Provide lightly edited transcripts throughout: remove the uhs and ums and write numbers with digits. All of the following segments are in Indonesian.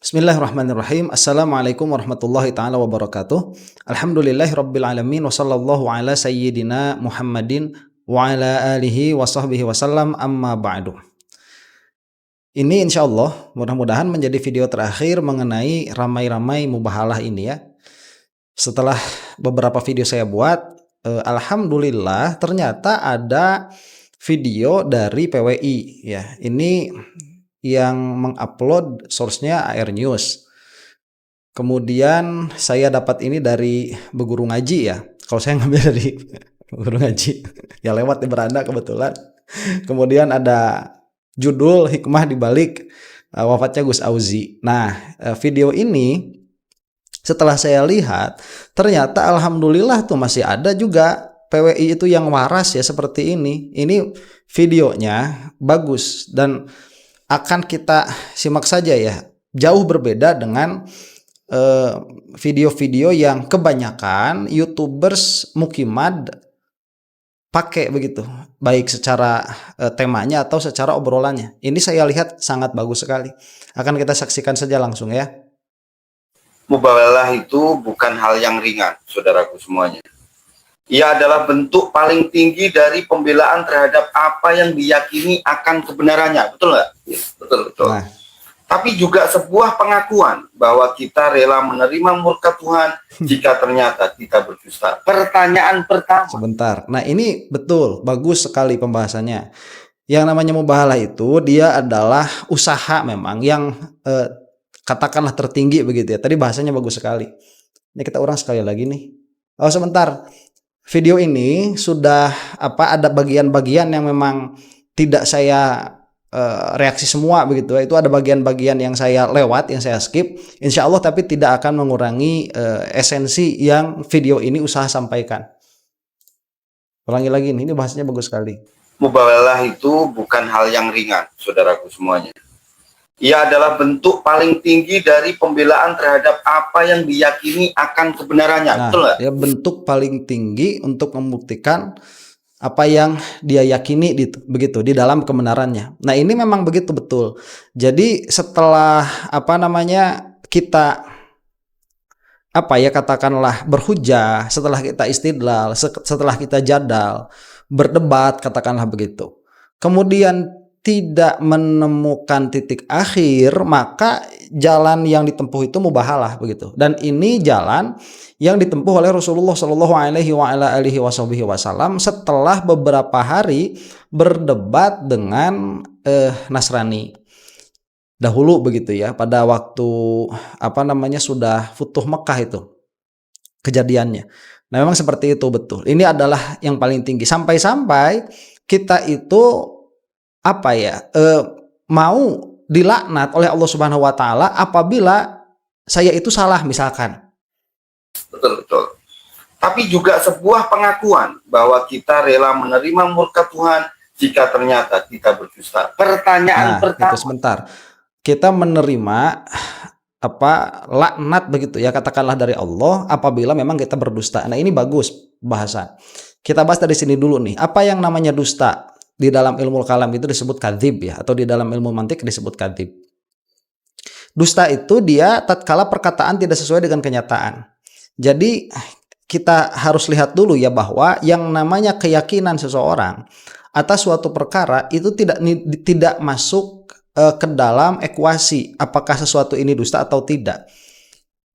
Bismillahirrahmanirrahim. Assalamualaikum warahmatullahi taala wabarakatuh. Alhamdulillahirabbil alamin wa sallallahu ala sayyidina Muhammadin wa ala alihi wa sahbihi wasallam amma ba'du. Ini insyaallah mudah-mudahan menjadi video terakhir mengenai ramai-ramai mubahalah ini ya. Setelah beberapa video saya buat, alhamdulillah ternyata ada video dari PWI ya. Ini yang mengupload source-nya AR News. Kemudian saya dapat ini dari Beguru Ngaji ya. Kalau saya ngambil dari Beguru Ngaji, ya lewat di beranda kebetulan. Kemudian ada judul hikmah di balik wafatnya Gus Auzi. Nah, video ini setelah saya lihat, ternyata alhamdulillah tuh masih ada juga PWI itu yang waras ya seperti ini. Ini videonya bagus dan akan kita simak saja ya. Jauh berbeda dengan video-video yang kebanyakan YouTubers Mukimad pakai begitu, baik secara temanya atau secara obrolannya. Ini saya lihat sangat bagus sekali. Akan kita saksikan saja langsung ya. Mubahalah itu bukan hal yang ringan, saudaraku semuanya. Ia adalah bentuk paling tinggi dari pembelaan terhadap apa yang diyakini akan kebenarannya. Betul nggak? Ya, betul. Nah. Tapi juga sebuah pengakuan bahwa kita rela menerima murka Tuhan jika ternyata kita berdusta. Pertanyaan pertama. Sebentar. Nah ini betul, bagus sekali pembahasannya. Yang namanya mubahalah itu dia adalah usaha memang yang katakanlah tertinggi begitu ya. Tadi bahasanya bagus sekali. Ini kita ulang sekali lagi nih. Oh sebentar. Video ini sudah ada bagian-bagian yang memang tidak saya reaksi semua begitu. Itu ada bagian-bagian yang saya lewat, yang saya skip. Insya Allah tapi tidak akan mengurangi esensi yang video ini usaha sampaikan. Ulangi lagi nih, ini bahasanya bagus sekali. Mubahalah itu bukan hal yang ringan, saudaraku semuanya. Ia adalah bentuk paling tinggi dari pembelaan terhadap apa yang diyakini akan kebenarannya. Nah, betul nggak? Ya bentuk paling tinggi untuk membuktikan apa yang dia yakini begitu di dalam kebenarannya. Nah ini memang begitu betul. Jadi setelah kita katakanlah berhujah, setelah kita istidlal, setelah kita jadal, berdebat katakanlah begitu. Kemudian tidak menemukan titik akhir, maka jalan yang ditempuh itu mubahalah begitu. Dan ini jalan yang ditempuh oleh Rasulullah Shallallahu Alaihi Wasallam setelah beberapa hari berdebat dengan Nasrani dahulu begitu ya, pada waktu sudah Futuh Mekah itu kejadiannya. Nah memang seperti itu betul. Ini adalah yang paling tinggi sampai-sampai kita itu mau dilaknat oleh Allah Subhanahu wa taala apabila saya itu salah misalkan. Betul. Tapi juga sebuah pengakuan bahwa kita rela menerima murka Tuhan jika ternyata kita berdusta. Pertanyaan pertama. Sebentar. Kita menerima laknat begitu ya, katakanlah dari Allah apabila memang kita berdusta. Nah ini bagus bahasan. Kita bahas dari sini dulu nih. Apa yang namanya dusta? Di dalam ilmu kalam itu disebut kadzib ya, atau di dalam ilmu mantik disebut kadzib. Dusta itu dia tatkala perkataan tidak sesuai dengan kenyataan. Jadi kita harus lihat dulu ya bahwa yang namanya keyakinan seseorang atas suatu perkara itu tidak masuk ke dalam ekuasi apakah sesuatu ini dusta atau tidak.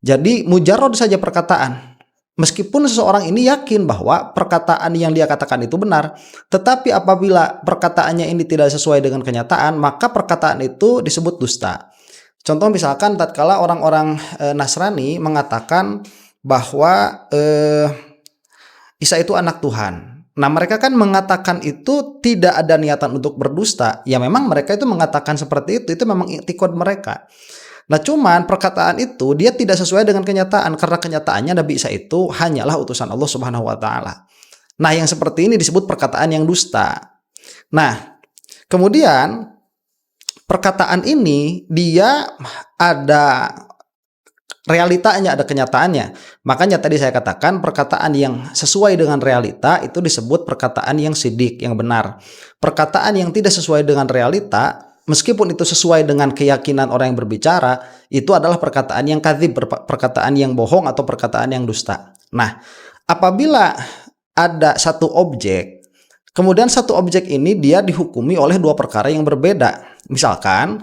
Jadi mujarrad saja perkataan. Meskipun seseorang ini yakin bahwa perkataan yang dia katakan itu benar, tetapi apabila perkataannya ini tidak sesuai dengan kenyataan, maka perkataan itu disebut dusta. Contoh misalkan tatkala orang-orang Nasrani mengatakan bahwa Isa itu anak Tuhan. Nah mereka kan mengatakan itu tidak ada niatan untuk berdusta. Ya memang mereka itu mengatakan seperti itu memang i'tiqad mereka. Nah cuman perkataan itu dia tidak sesuai dengan kenyataan, karena kenyataannya Nabi Isa itu hanyalah utusan Allah Subhanahu wa taala. Nah yang seperti ini disebut perkataan yang dusta. Nah kemudian perkataan ini dia ada realitanya, ada kenyataannya. Makanya tadi saya katakan perkataan yang sesuai dengan realita itu disebut perkataan yang sidik, yang benar. Perkataan yang tidak sesuai dengan realita meskipun itu sesuai dengan keyakinan orang yang berbicara, itu adalah perkataan yang kadzib, perkataan yang bohong atau perkataan yang dusta. Nah, apabila ada satu objek, kemudian satu objek ini dia dihukumi oleh dua perkara yang berbeda. Misalkan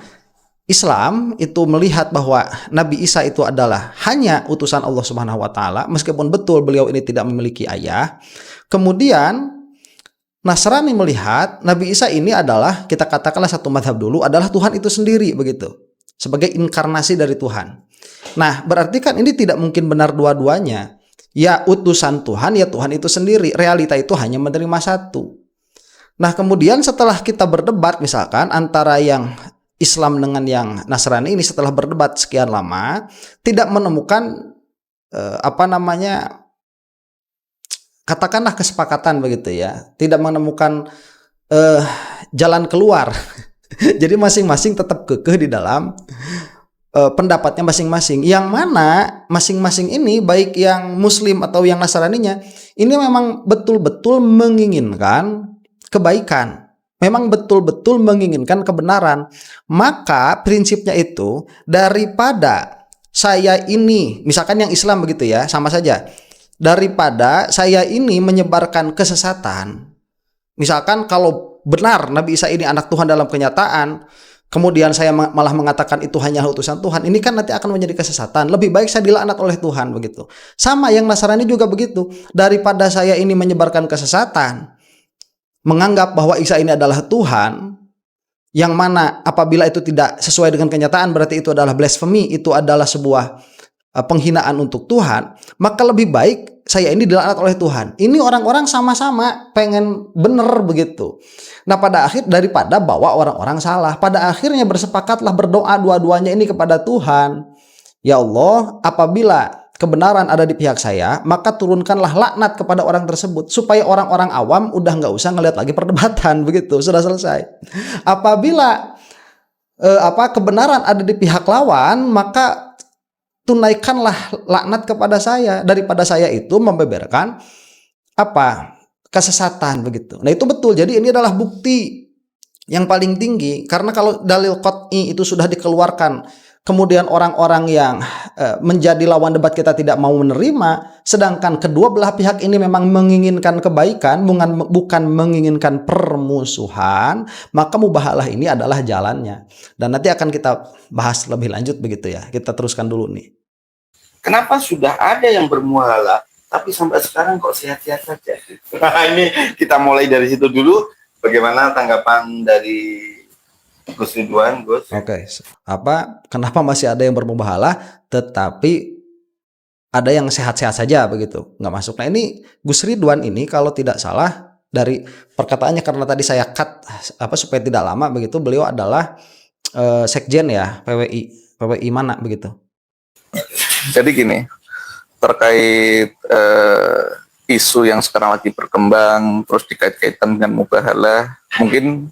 Islam itu melihat bahwa Nabi Isa itu adalah hanya utusan Allah Subhanahu wa taala, meskipun betul beliau ini tidak memiliki ayah. Kemudian Nasrani melihat Nabi Isa ini adalah, kita katakanlah satu mazhab dulu, adalah Tuhan itu sendiri begitu, sebagai inkarnasi dari Tuhan. Nah, berarti kan ini tidak mungkin benar dua-duanya. Ya utusan Tuhan, ya Tuhan itu sendiri. Realita itu hanya menerima satu. Nah, kemudian setelah kita berdebat misalkan antara yang Islam dengan yang Nasrani ini, setelah berdebat sekian lama, tidak menemukan katakanlah kesepakatan begitu ya, tidak menemukan jalan keluar. Jadi masing-masing tetap kekeh di dalam pendapatnya masing-masing. Yang mana masing-masing ini, baik yang Muslim atau yang Nasraninya, ini memang betul-betul menginginkan kebaikan, memang betul-betul menginginkan kebenaran. Maka prinsipnya itu, daripada saya ini, misalkan yang Islam begitu ya, sama saja. Daripada saya ini menyebarkan kesesatan, misalkan kalau benar Nabi Isa ini anak Tuhan dalam kenyataan, kemudian saya malah mengatakan itu hanya utusan Tuhan, ini kan nanti akan menjadi kesesatan. Lebih baik saya dilaknat oleh Tuhan begitu. Sama yang Nasrani juga begitu. Daripada saya ini menyebarkan kesesatan, menganggap bahwa Isa ini adalah Tuhan, yang mana apabila itu tidak sesuai dengan kenyataan berarti itu adalah blasphemy, itu adalah sebuah penghinaan untuk Tuhan, maka lebih baik saya ini dilaknat oleh Tuhan. Ini orang-orang sama-sama pengen bener begitu. Nah, pada akhir daripada bawa orang-orang salah, pada akhirnya bersepakatlah berdoa dua-duanya ini kepada Tuhan. Ya Allah, apabila kebenaran ada di pihak saya, maka turunkanlah laknat kepada orang tersebut, supaya orang-orang awam udah nggak usah ngelihat lagi perdebatan begitu, sudah selesai. Apabila kebenaran ada di pihak lawan, maka tunaikanlah laknat kepada saya, daripada saya itu membeberkan kesesatan begitu. Nah, itu betul. Jadi ini adalah bukti yang paling tinggi, karena kalau dalil qat'i itu sudah dikeluarkan, kemudian orang-orang yang menjadi lawan debat kita tidak mau menerima, sedangkan kedua belah pihak ini memang menginginkan kebaikan, bukan menginginkan permusuhan, maka mubahalah ini adalah jalannya. Dan nanti akan kita bahas lebih lanjut begitu ya. Kita teruskan dulu nih. Kenapa sudah ada yang bermualah, tapi sampai sekarang kok sehat-sehat saja? Nah, ini kita mulai dari situ dulu. Bagaimana tanggapan dari Gus Ridwan, Gus? Oke, kenapa masih ada yang bermubahalah, tetapi ada yang sehat-sehat saja begitu, nggak masuk. Nah, ini Gus Ridwan ini kalau tidak salah dari perkataannya, karena tadi saya cut supaya tidak lama begitu, beliau adalah sekjen ya PWI mana begitu. Jadi gini, terkait isu yang sekarang lagi berkembang, terus dikait-kaitkan dengan mubahalah, mungkin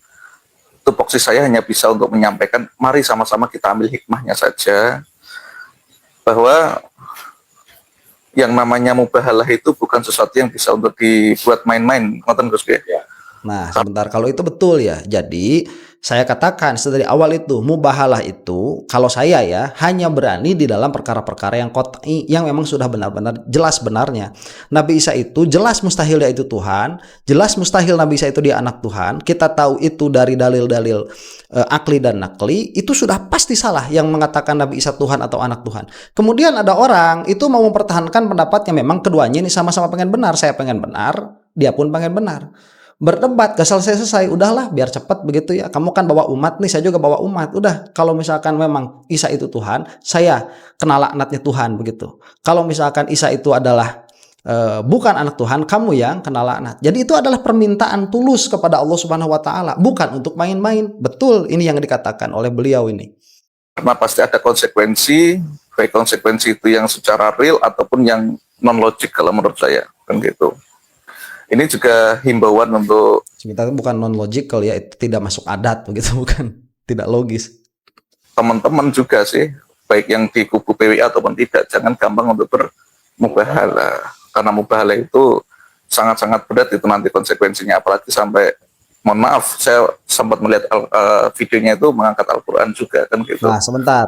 tupoksi saya hanya bisa untuk menyampaikan, mari sama-sama kita ambil hikmahnya saja, bahwa yang namanya mubahalah itu bukan sesuatu yang bisa untuk dibuat main-main, ngoten Gus ya. Nah, sebentar, kalau itu betul ya. Jadi saya katakan dari awal itu, mubahalah itu kalau saya ya hanya berani di dalam perkara-perkara yang qat'i, yang memang sudah benar-benar jelas benarnya. Nabi Isa itu jelas mustahil dia itu Tuhan, jelas mustahil Nabi Isa itu dia anak Tuhan. Kita tahu itu dari dalil-dalil akli dan nakli, itu sudah pasti salah yang mengatakan Nabi Isa Tuhan atau anak Tuhan. Kemudian ada orang itu mau mempertahankan pendapatnya, memang keduanya ini sama-sama pengen benar, saya pengen benar, dia pun pengen benar. Berdebat gak selesai-selesai, udahlah biar cepat begitu ya. Kamu kan bawa umat nih, saya juga bawa umat. Udah, kalau misalkan memang Isa itu Tuhan, saya kena laknatnya Tuhan begitu. Kalau misalkan Isa itu adalah bukan anak Tuhan, kamu yang kena laknat. Jadi itu adalah permintaan tulus kepada Allah Subhanahu wa taala, bukan untuk main-main. Betul ini yang dikatakan oleh beliau ini. Karena pasti ada konsekuensi, baik konsekuensi itu yang secara real ataupun yang non logik kalau menurut saya, kan gitu. Ini juga himbauan untuk sebenarnya bukan non logical ya, itu tidak masuk adat begitu, bukan, tidak logis. Teman-teman juga sih, baik yang di kubu PWI ataupun tidak, jangan gampang untuk bermubahalah, karena mubahalah itu sangat-sangat berat itu nanti konsekuensinya, apalagi sampai mohon maaf, saya sempat melihat videonya itu mengangkat Al-Quran juga kan gitu. Nah, sebentar.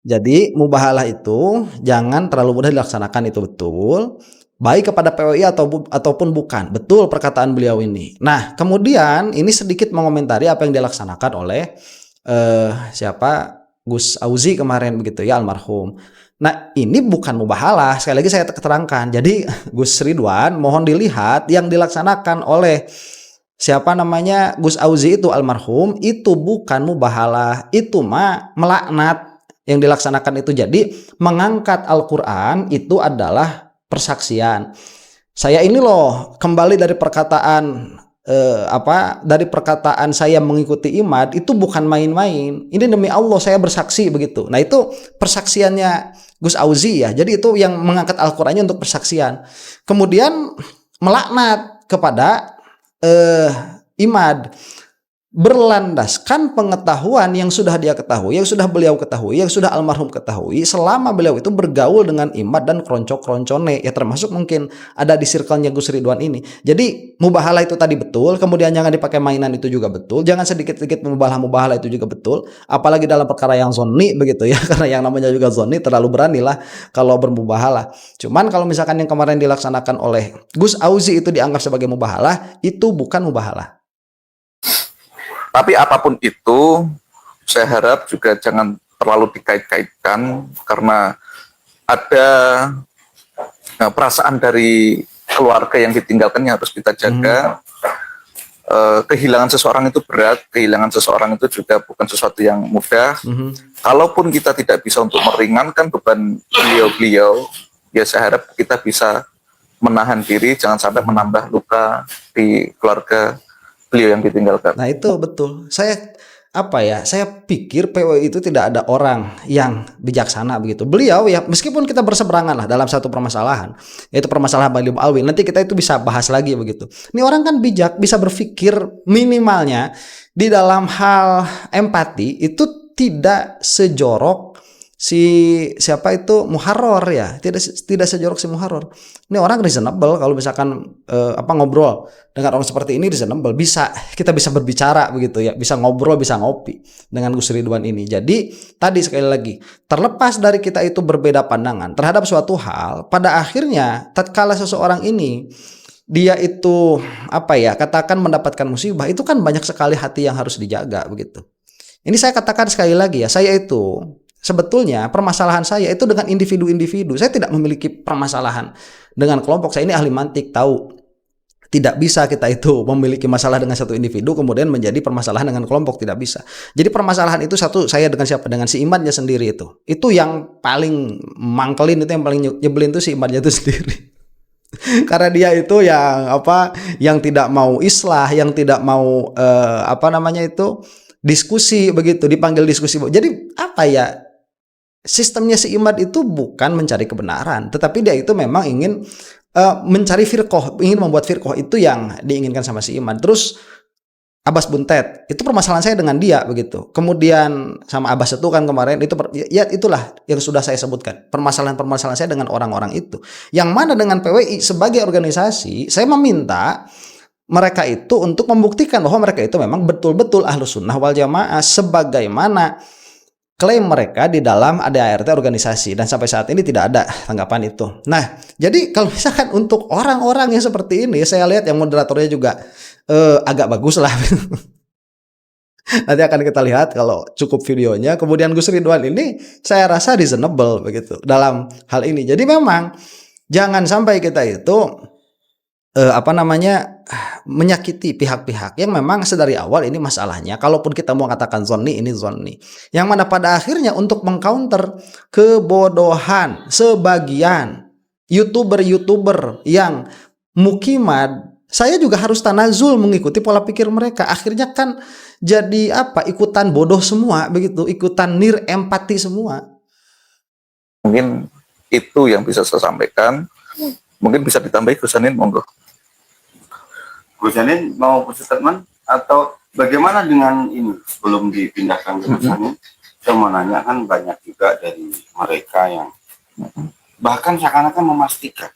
Jadi mubahalah itu jangan terlalu mudah dilaksanakan, itu betul. Baik kepada PWI ataupun bukan. Betul perkataan beliau ini. Nah, kemudian ini sedikit mengomentari apa yang dilaksanakan oleh siapa? Gus Auzi kemarin begitu ya, almarhum. Nah, ini bukan mubahalah. Sekali lagi saya terangkan. Jadi Gus Ridwan mohon dilihat yang dilaksanakan oleh siapa namanya Gus Auzi itu almarhum, itu bukan mubahalah, itu mah melaknat yang dilaksanakan itu. Jadi mengangkat Al-Quran itu adalah persaksian. Saya ini loh kembali dari perkataan dari perkataan saya mengikuti Imad itu bukan main-main. Ini demi Allah saya bersaksi begitu. Nah, itu persaksiannya Gus Auzi ya. Jadi itu yang mengangkat Al-Qur'annya untuk persaksian. Kemudian melaknat kepada Imad berlandaskan pengetahuan yang sudah dia ketahui, yang sudah beliau ketahui, yang sudah almarhum ketahui selama beliau itu bergaul dengan Imad dan kroncok-kroncone, ya termasuk mungkin ada di circle-nya Gus Ridwan ini. Jadi mubahalah itu tadi betul, kemudian jangan dipakai mainan itu juga betul, jangan sedikit-sedikit mubahalah itu juga betul, apalagi dalam perkara yang zonni begitu ya, karena yang namanya juga zonni terlalu beranilah kalau bermubahalah. Cuman kalau misalkan yang kemarin dilaksanakan oleh Gus Auzi itu dianggap sebagai mubahalah, itu bukan mubahalah. Tapi apapun itu, saya harap juga jangan terlalu dikait-kaitkan karena ada perasaan dari keluarga yang ditinggalkan yang harus kita jaga. Kehilangan seseorang itu berat, kehilangan seseorang itu juga bukan sesuatu yang mudah. Kalaupun kita tidak bisa untuk meringankan beban beliau-beliau, ya saya harap kita bisa menahan diri, jangan sampai menambah luka di keluarga beliau yang ditinggalkan. Nah, itu betul. Saya pikir PWI itu tidak ada orang yang bijaksana begitu. Beliau ya meskipun kita berseberangan lah dalam satu permasalahan, yaitu permasalahan Bali Alwi, nanti kita itu bisa bahas lagi begitu. Ini orang kan bijak, bisa berpikir minimalnya di dalam hal empati itu tidak sejorok si siapa itu Muharrar ya, tidak sejorok si Muharrar. Ini orang reasonable kalau misalkan ngobrol dengan orang seperti ini reasonable, kita bisa berbicara begitu ya, bisa ngobrol, bisa ngopi dengan Gus Ridwan ini. Jadi tadi sekali lagi, terlepas dari kita itu berbeda pandangan terhadap suatu hal, pada akhirnya tatkala seseorang ini dia itu katakan mendapatkan musibah, itu kan banyak sekali hati yang harus dijaga begitu. Ini saya katakan sekali lagi ya, saya itu sebetulnya permasalahan saya itu dengan individu-individu. Saya tidak memiliki permasalahan dengan kelompok. Saya ini ahli mantik, tahu tidak bisa kita itu memiliki masalah dengan satu individu kemudian menjadi permasalahan dengan kelompok, tidak bisa. Jadi permasalahan itu satu saya dengan siapa? Dengan si Imadnya sendiri itu. Itu yang paling mangkelin, itu yang paling nyebelin itu si Imadnya itu sendiri. Karena dia itu yang tidak mau islah, yang tidak mau diskusi begitu, dipanggil diskusi. Jadi sistemnya si Imad itu bukan mencari kebenaran, tetapi dia itu memang ingin mencari firqoh, ingin membuat firqoh, itu yang diinginkan sama si Imad. Terus Abbas Buntet, itu permasalahan saya dengan dia begitu. Kemudian sama Abbas itu kan kemarin itu itulah yang sudah saya sebutkan. Permasalahan saya dengan orang-orang itu. Yang mana dengan PWI sebagai organisasi, saya meminta mereka itu untuk membuktikan bahwa mereka itu memang betul-betul Ahlus Sunnah wal Jamaah sebagaimana klaim mereka di dalam ADART organisasi, dan sampai saat ini tidak ada tanggapan itu. Nah, jadi kalau misalkan untuk orang-orang yang seperti ini, saya lihat yang moderatornya juga agak bagus lah. Nanti akan kita lihat kalau cukup videonya. Kemudian Gus Ridwan ini saya rasa reasonable begitu dalam hal ini. Jadi memang jangan sampai kita itu menyakiti pihak-pihak yang memang sedari awal ini masalahnya. Kalaupun kita mau katakan zonni, ini zonni. Yang mana pada akhirnya untuk mengcounter kebodohan sebagian YouTuber yang mukimat, saya juga harus tanazul mengikuti pola pikir mereka. Akhirnya kan jadi ikutan bodoh semua begitu, ikutan empati semua. Mungkin itu yang bisa saya sampaikan. Mungkin bisa ditambahi Gus Anin, monggo. Gus Anin mau berstatement atau bagaimana dengan ini sebelum dipindahkan ke Gus Anin? Saya mau nanya, kan banyak juga dari mereka yang bahkan seakan-akan memastikan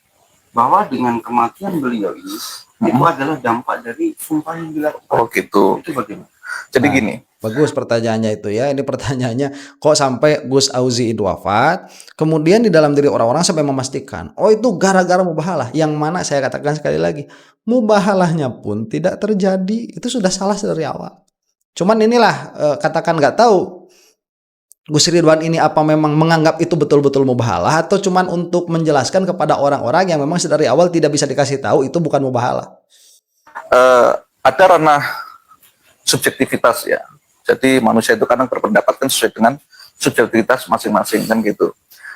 bahwa dengan kematian beliau ini itu adalah dampak dari sumpah yang dilakukan. Oh gitu. Itu bagaimana? Jadi Nah, gini, bagus pertanyaannya itu ya. Ini pertanyaannya kok sampai Gus Auzi itu wafat, kemudian di dalam diri orang-orang sampai memastikan, oh itu gara-gara mubahalah. Yang mana saya katakan sekali lagi, mubahalahnya pun tidak terjadi. Itu sudah salah dari awal. Cuman inilah katakan nggak tahu Gus Ridwan ini apa memang menganggap itu betul-betul mubahalah atau cuman untuk menjelaskan kepada orang-orang yang memang dari awal tidak bisa dikasih tahu itu bukan mubahalah. ada ranah subjektivitas ya. Jadi manusia itu kadang berpendapat kan sesuai dengan subjektivitas masing-masing kan gitu.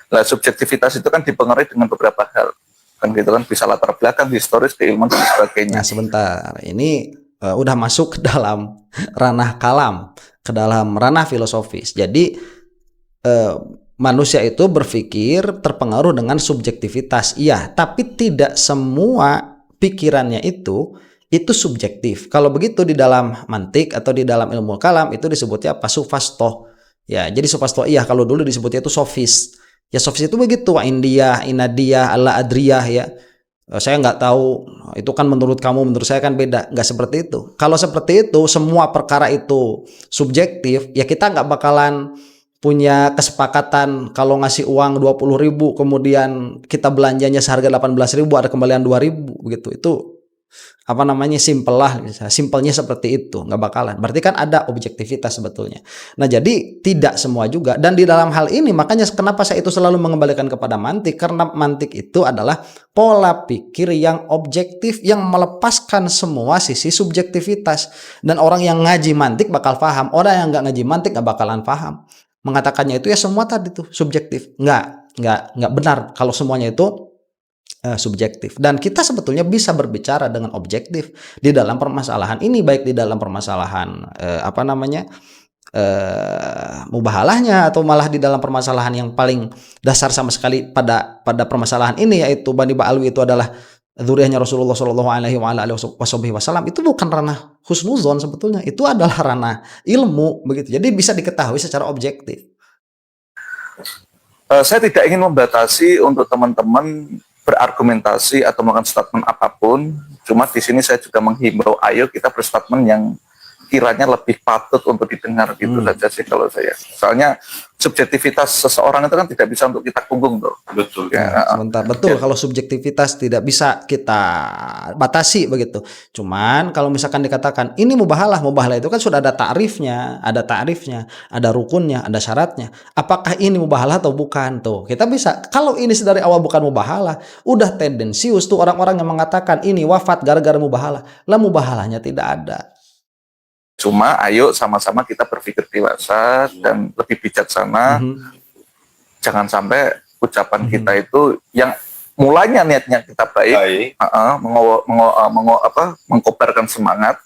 Nah subjektivitas itu kan dipengaruhi dengan beberapa hal kan gitu kan, bisa latar belakang, historis, keilmuan dan sebagainya. Nah sebentar, ini udah masuk ke dalam ranah kalam, ke dalam ranah filosofis. Jadi manusia itu berpikir terpengaruh dengan subjektivitas, iya, tapi tidak semua pikirannya itu subjektif. Kalau begitu di dalam mantik atau di dalam ilmu kalam itu disebutnya apa? Sufasto. Ya, jadi sufasto iya, kalau dulu disebutnya itu sofis. Ya sofis itu begitu, wa indiyah, inadiyah, alla adriyah ya. Saya nggak tahu, itu kan menurut kamu, menurut saya kan beda. Nggak seperti itu. Kalau seperti itu, semua perkara itu subjektif, ya kita nggak bakalan punya kesepakatan kalau ngasih uang 20.000 kemudian kita belanjanya seharga 18.000 ada kembalian 2.000 begitu. Itu apa namanya, simpel lah, simpelnya seperti itu, nggak bakalan. Berarti kan ada objektivitas sebetulnya. Nah jadi tidak semua juga, dan di dalam hal ini makanya kenapa saya itu selalu mengembalikan kepada mantik, karena mantik itu adalah pola pikir yang objektif yang melepaskan semua sisi subjektivitas, dan orang yang ngaji mantik bakal paham, orang yang nggak ngaji mantik nggak bakalan paham. Mengatakannya itu ya semua tadi tuh subjektif, nggak benar kalau semuanya itu subjektif. Dan kita sebetulnya bisa berbicara dengan objektif di dalam permasalahan ini, baik di dalam permasalahan apa namanya mubahalahnya, atau malah di dalam permasalahan yang paling dasar sama sekali pada permasalahan ini, yaitu Bani Ba'alwi itu adalah dzurriyyahnya Rasulullah Shallallahu Alaihi Wasallam. Itu bukan ranah husnuzon sebetulnya, itu adalah ranah ilmu begitu. Jadi bisa diketahui secara objektif. Saya tidak ingin membatasi untuk teman-teman berargumentasi atau melakukan statement apapun. Cuma di sini saya juga menghimbau, ayo kita berstatement yang kiranya lebih patut untuk didengar gitu saja sih kalau saya. Soalnya subjektivitas seseorang itu kan tidak bisa untuk kita punggung tuh. Betul. Ya, Sebentar, betul, kalau subjektivitas tidak bisa kita batasi begitu. Cuman kalau misalkan dikatakan ini mubahalah itu kan sudah ada ta'rifnya, ada rukunnya, ada syaratnya. Apakah ini mubahalah atau bukan tuh? Kita bisa, kalau ini dari awal bukan mubahalah, udah tendensius tuh orang-orang yang mengatakan ini wafat gara-gara mubahalah. Lah mubahalahnya tidak ada. Cuma ayo sama-sama kita berpikir dewasa dan lebih bijaksana. Jangan sampai ucapan kita itu yang mulanya niatnya kita baik, mengkobarkan semangat,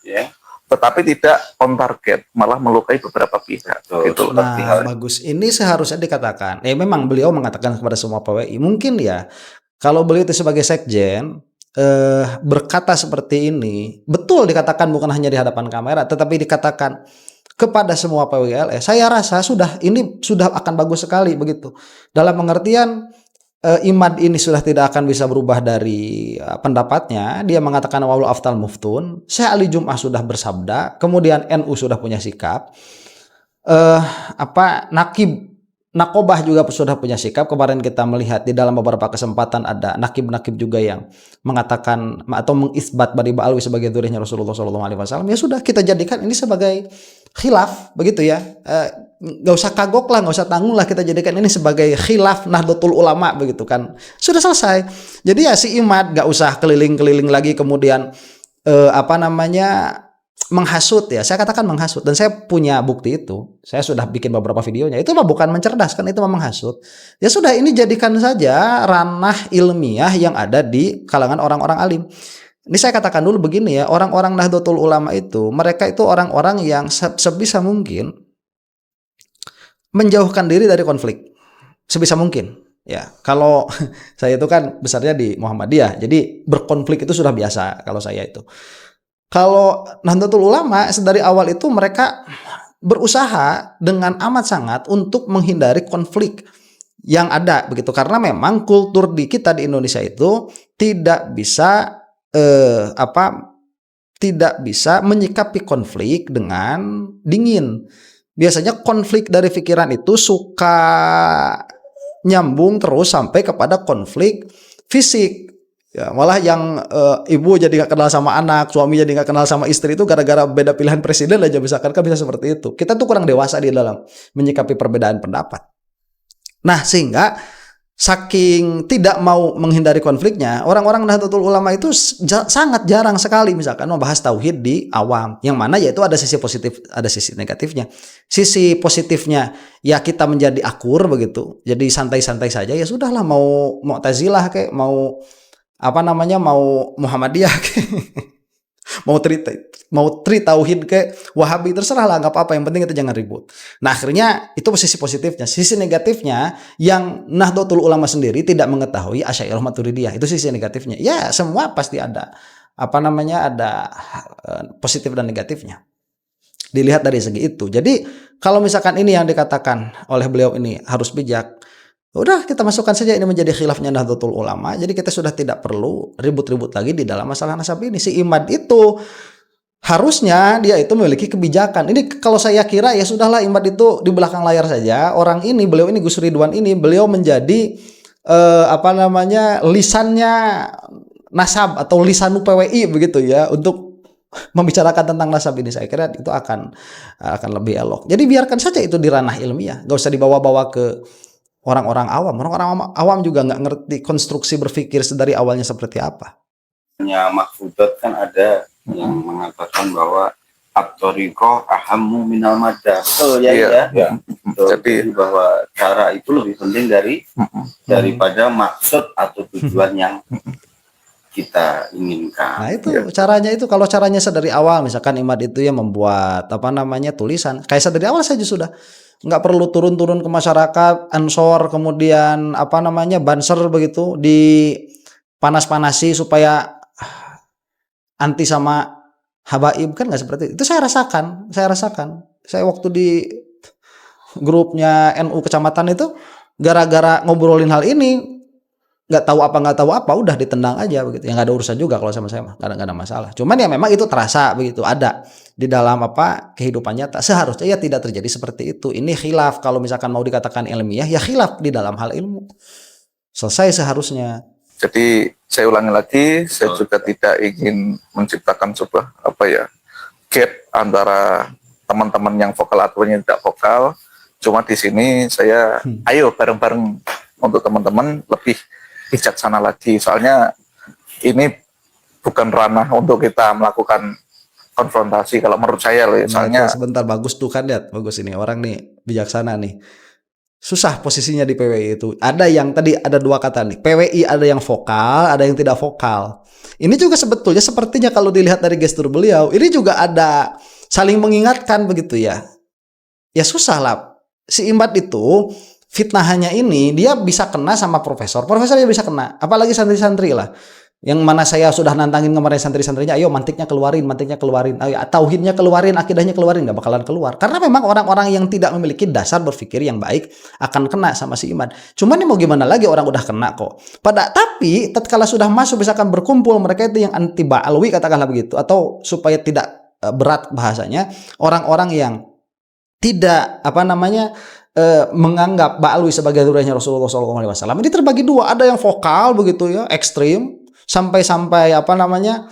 tetapi tidak on target, malah melukai beberapa pihak. Gitu. Nah, bagus. Ini seharusnya dikatakan. Memang beliau mengatakan kepada semua PWI. Mungkin ya, kalau beliau itu sebagai sekjen berkata seperti ini, betul dikatakan bukan hanya di hadapan kamera, tetapi dikatakan kepada semua PWLS. Saya rasa ini sudah akan bagus sekali begitu. Dalam pengertian Imad ini sudah tidak akan bisa berubah dari pendapatnya. Dia mengatakan walau aftal muftun. Syekh Ali Jum'ah sudah bersabda, kemudian NU sudah punya sikap. Nakobah juga sudah punya sikap. Kemarin kita melihat di dalam beberapa kesempatan ada nakib-nakib juga yang mengatakan atau mengisbat Bani Ba'alwi sebagai dzurriyyahnya Rasulullah SAW. Ya sudah, kita jadikan ini sebagai khilaf begitu ya. Gak usah kagok lah, gak usah tanggung lah, kita jadikan ini sebagai khilaf Nahdlatul Ulama begitu kan. Sudah selesai. Jadi ya si Imad gak usah keliling-keliling lagi kemudian menghasut ya. Saya katakan menghasut, dan saya punya bukti itu. Saya sudah bikin beberapa videonya. Itu mah bukan mencerdaskan, itu mah menghasut. Ya sudah, ini jadikan saja ranah ilmiah yang ada di kalangan orang-orang alim. Ini saya katakan dulu begini ya, orang-orang Nahdlatul Ulama itu, mereka itu orang-orang yang sebisa mungkin menjauhkan diri dari konflik. Sebisa mungkin. Ya, kalau saya itu kan besarnya di Muhammadiyah, jadi berkonflik itu sudah biasa kalau saya itu. Kalau Nahdlatul Ulama dari awal itu mereka berusaha dengan amat sangat untuk menghindari konflik yang ada begitu, karena memang kultur di kita di Indonesia itu tidak bisa apa tidak bisa menyikapi konflik dengan dingin. Biasanya konflik dari pikiran itu suka nyambung terus sampai kepada konflik fisik. Ya, malah yang ibu jadi nggak kenal sama anak, suami jadi nggak kenal sama istri itu gara-gara beda pilihan presiden aja misalkan, kan bisa seperti itu. Kita tuh kurang dewasa di dalam menyikapi perbedaan pendapat. Nah, sehingga saking tidak mau menghindari konfliknya, orang-orang Nahdlatul Ulama itu sangat jarang sekali misalkan membahas tauhid di awam. Yang mana yaitu ada sisi positif, ada sisi negatifnya. Sisi positifnya ya kita menjadi akur begitu. Jadi santai-santai saja, ya sudahlah, mau Mu'tazilah kayak mau apa namanya, mau Muhammadiyah kayak mau tri tauhid kayak Wahabi, terserah lah, nggak apa-apa, yang penting kita jangan ribut. Nah, akhirnya itu sisi positifnya. Sisi negatifnya yang Nahdlatul Ulama sendiri tidak mengetahui Asy'ariyah Maturidiyah, itu sisi negatifnya. Ya, semua pasti ada apa namanya, ada positif dan negatifnya. Dilihat dari segi itu. Jadi kalau misalkan ini yang dikatakan oleh beliau ini harus bijak, udah kita masukkan saja ini menjadi khilafnya Nahdlatul Ulama. Jadi kita sudah tidak perlu ribut-ribut lagi di dalam masalah nasab ini. Si Imad itu harusnya dia itu memiliki kebijakan. Ini kalau saya kira ya sudahlah, Imad itu di belakang layar saja. Orang ini, beliau ini, Gus Ridwan ini, beliau menjadi apa namanya, lisannya nasab atau lisanu PWI begitu ya, untuk membicarakan tentang nasab ini. Saya kira itu akan lebih elok. Jadi biarkan saja itu di ranah ilmiah, gak usah dibawa-bawa ke orang-orang awam. Orang-orang awam juga nggak ngerti konstruksi berpikir dari awalnya seperti apa. Mahfudat kan ada yang mengatakan bahwa at-thariqah ahammu minal madah. Oh ya, Iya. ya. Jadi Jadi bahwa cara itu lebih penting daripada maksud atau tujuan yang kita inginkan. Nah itu caranya, itu kalau caranya sedari awal, misalkan Imad itu ya membuat apa namanya tulisan kayak sedari awal saja sudah, nggak perlu turun-turun ke masyarakat, ansor, kemudian apa namanya banser begitu, di panas-panasi supaya anti sama habaib, kan nggak seperti itu. Saya rasakan. Saya waktu di grupnya NU kecamatan itu, gara-gara ngobrolin hal ini, nggak tahu apa, udah ditendang aja begitu. Yang nggak ada urusan juga kalau sama saya mah, nggak ada masalah. Cuman ya memang itu terasa begitu, ada di dalam apa kehidupan nyata. Seharusnya ya tidak terjadi seperti itu. Ini khilaf, kalau misalkan mau dikatakan ilmiah ya khilaf di dalam hal ilmu. Selesai seharusnya. Jadi saya ulangi lagi, saya juga tidak ingin menciptakan sebuah gap antara teman-teman yang vokal atau yang tidak vokal. Cuma di sini saya ayo bareng-bareng untuk teman-teman lebih bijaksana lagi. Soalnya ini bukan ranah untuk kita melakukan konfrontasi kalau menurut saya loh. Soalnya sebentar, bagus tuh kan, lihat bagus ini orang nih bijaksana nih. Susah posisinya di PWI itu. Ada yang tadi ada dua kata nih. PWI ada yang vokal, ada yang tidak vokal. Ini juga sebetulnya sepertinya kalau dilihat dari gestur beliau, ini juga ada saling mengingatkan begitu ya. Ya susah lah. Si Imad itu fitnahannya ini dia bisa kena sama profesor dia bisa kena, apalagi santri-santri lah. Yang mana saya sudah nantangin kemarin santri-santrinya, ayo mantiknya keluarin, ayo tauhidnya keluarin, akidahnya keluarin, nggak bakalan keluar. Karena memang orang-orang yang tidak memiliki dasar berpikir yang baik akan kena sama si Imad. Cuman ini mau gimana lagi, orang udah kena kok. Tapi tatkala sudah masuk misalkan berkumpul mereka itu yang anti ba'alwi katakanlah begitu, atau supaya tidak berat bahasanya, orang-orang yang tidak apa namanya menganggap Ba'alwi sebagai duriannya Rasulullah SAW, ini terbagi dua. Ada yang vokal begitu ya, ekstrim, sampai apa namanya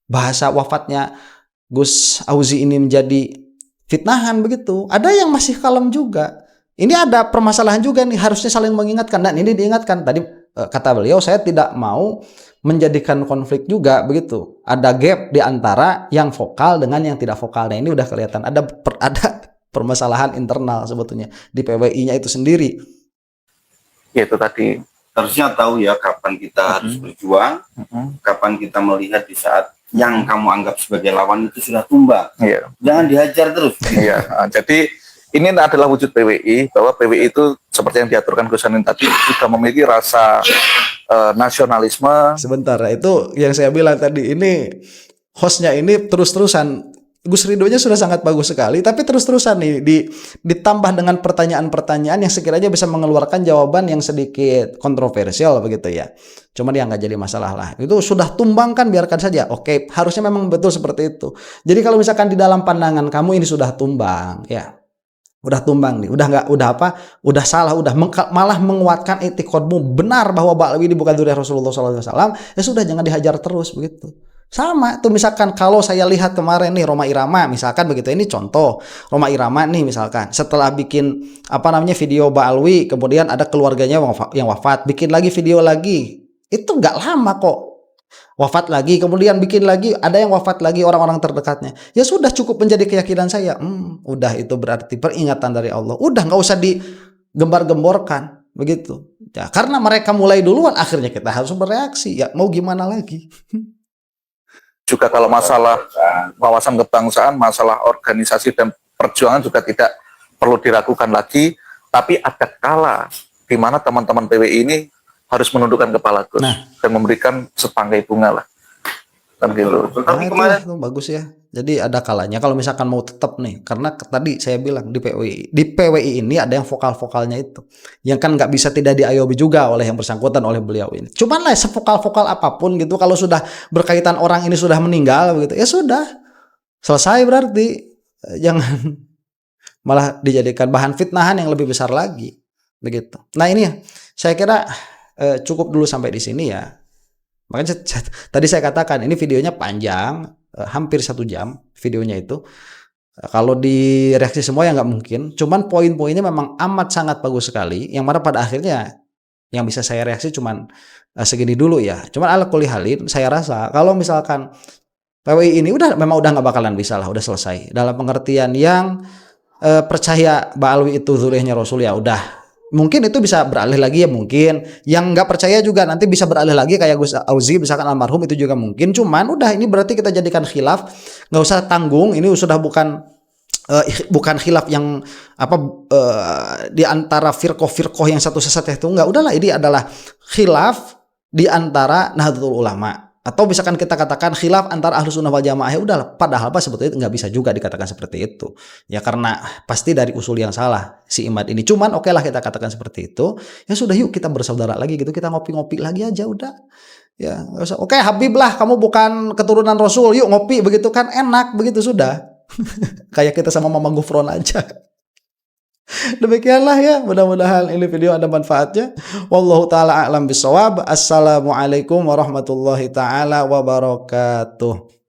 bahasa wafatnya Gus Auzi ini menjadi fitnahan begitu. Ada yang masih kalem juga. Ini ada permasalahan juga nih, harusnya saling mengingatkan. Dan ini diingatkan tadi, kata beliau, saya tidak mau menjadikan konflik juga begitu. Ada gap di antara yang vokal dengan yang tidak vokal. Nah ini udah kelihatan ada permasalahan internal sebetulnya di PWI-nya itu sendiri. Ya itu tadi. Harusnya tahu ya kapan kita harus berjuang, kapan kita melihat di saat yang kamu anggap sebagai lawan itu sudah tumbang. Iya. Jangan dihajar terus. Iya. Jadi ini adalah wujud PWI, bahwa PWI itu seperti yang diaturkan Gus Hanin tadi juga memiliki rasa nasionalisme. Sebentar, itu yang saya bilang tadi, ini hostnya ini terus-terusan Gus Ridhonya sudah sangat bagus sekali, tapi terus-terusan nih ditambah dengan pertanyaan-pertanyaan yang sekiranya bisa mengeluarkan jawaban yang sedikit kontroversial begitu ya. Cuman ya nggak jadi masalah lah. Itu sudah tumbang kan, biarkan saja. Oke, harusnya memang betul seperti itu. Jadi kalau misalkan di dalam pandangan kamu ini sudah tumbang, ya udah tumbang nih, udah salah, malah menguatkan etikotmu benar bahwa Ba'alwi ini bukan zuriat Rasulullah SAW, ya sudah, jangan dihajar terus begitu. Sama tuh, misalkan kalau saya lihat kemarin nih Rhoma Irama misalkan begitu, ini contoh Rhoma Irama nih misalkan setelah bikin video Ba'alwi, kemudian ada keluarganya yang wafat, bikin lagi video lagi, itu nggak lama kok wafat lagi, kemudian bikin lagi, ada yang wafat lagi orang-orang terdekatnya, ya sudah, cukup menjadi keyakinan saya, udah itu berarti peringatan dari Allah, udah nggak usah digembar-gemborkan begitu ya, karena mereka mulai duluan, akhirnya kita harus bereaksi, ya mau gimana lagi. Juga kalau masalah wawasan kebangsaan, masalah organisasi dan perjuangan juga tidak perlu diragukan lagi, tapi ada kala di mana teman-teman PWI ini harus menundukkan kepala Gus dan memberikan setangkai bunga lah. Kan gitu. Tapi kemarin itu bagus ya. Jadi ada kalanya kalau misalkan mau tetap nih, karena tadi saya bilang di PWI ini ada yang vokal-vokalnya itu, yang kan nggak bisa tidak diayomi juga oleh yang bersangkutan, oleh beliau ini. Cuman lah sevokal-vokal apapun gitu, kalau sudah berkaitan orang ini sudah meninggal begitu, ya sudah selesai berarti, jangan malah dijadikan bahan fitnahan yang lebih besar lagi begitu. Nah ini ya, saya kira cukup dulu sampai di sini ya. Makanya tadi saya katakan ini videonya panjang, hampir 1 jam videonya itu. Kalau direaksi semua ya nggak mungkin. Cuman poin-poinnya memang amat sangat bagus sekali. Yang mana pada akhirnya yang bisa saya reaksi cuman segini dulu ya. Cuman ala kulli halin saya rasa kalau misalkan PWI ini memang udah nggak bakalan bisa lah, udah selesai. Dalam pengertian yang percaya Ba'alwi itu zuriyahnya Rasul, ya udah. Mungkin itu bisa beralih lagi ya, mungkin yang nggak percaya juga nanti bisa beralih lagi kayak Gus Auzi misalkan almarhum, itu juga mungkin. Cuman udah, ini berarti kita jadikan khilaf, nggak usah tanggung, ini sudah bukan khilaf yang di antara firqoh yang satu sesat itu, nggak, udahlah, ini adalah khilaf di antara Nahdlatul Ulama, atau misalkan kita katakan khilaf antara Ahlus Sunnah wal Jamaah, ya udahlah, padahal sebetulnya nggak bisa juga dikatakan seperti itu ya, karena pasti dari usul yang salah si Imad ini. Cuman oke lah kita katakan seperti itu, ya sudah, yuk kita bersaudara lagi gitu, kita ngopi-ngopi lagi aja udah ya, oke Habib lah, kamu bukan keturunan Rasul, yuk ngopi begitu kan, enak begitu, sudah. Kayak kita sama Mama Gufron aja. Demikianlah ya, mudah-mudahan ini video ada manfaatnya. Wallahu taala a'lam bishawab. Assalamualaikum warahmatullahi taala wabarakatuh.